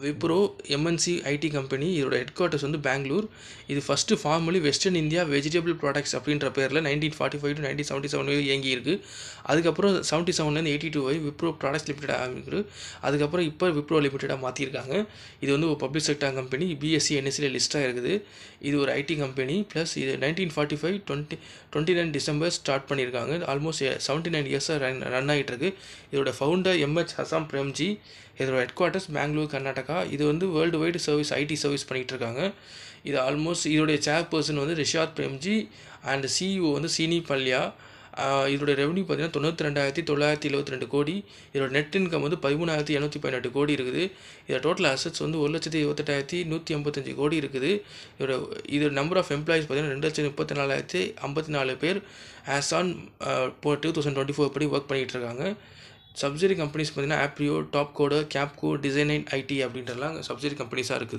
Wipro MNC IT company. இதோட head quarters வந்து பெங்களூர். இது first formally western India vegetable products அப்படின்ற பேரில் 1945 to 1977 வரை இயங்கியிருக்கு. அதுக்கப்புறம் 77லேருந்து 82 வரை விப்ரோ ப்ராடக்ட்ஸ் லிமிடெட் ஆரம்பிக்குது. அதுக்கப்புறம் இப்போ விப்ரோ லிமிடெடாக மாற்றிருக்காங்க. இது வந்து ஒரு பப்ளிக் செக்டார் கம்பெனி. பிஎஸ்சி என்எஸ்சியில் லிஸ்ட்டாக இருக்குது. இது ஒரு ஐடி கம்பெனி. ப்ளஸ் இது 1945 29 டிசம்பர் ஸ்டார்ட் பண்ணியிருக்காங்க. ஆல்மோஸ்ட் 79 இயர்ஸாக ரன் ஆகிட்டு இருக்கு. இதோட ஃபவுண்டர் எம்ஹெச் ஹசாம் பிரேம்ஜி. இதோட ஹெட் குவார்ட்டர்ஸ் பெங்களூர், கர்நாடகா. இது வந்து world wide service ID service பண்ணிகிட்ருக்காங்க. இது ஆல்மோஸ்ட் இதோடைய சேர்பர்சன் வந்து ரிஷாத் பிரேம்ஜி அண்ட் சிஇஓ வந்து சீனி பல்யா. இதோட ரெவன்யூ பார்த்தீங்கன்னா 92,972 கோடி. இதோட நெட் இன்கம் வந்து 13,718 கோடி இருக்குது. இதோட டோட்டல் அசட்ஸ் வந்து 1,28,155 கோடி இருக்குது. இதோட நம்பர் ஆஃப் எம்ப்ளாயிஸ் பார்த்தீங்கன்னா 2,34,054 பேர் ஆஸ் ஆன் 2024 படி ஒர்க் பண்ணிகிட்டு இருக்காங்க. சப்சிடரி கம்பெனிஸ் பார்த்தீங்கன்னா Aprio, Top Coder, Capco, design IT அப்படின்றலாம் சப்சிடரி கம்பெனிஸாக இருக்குது.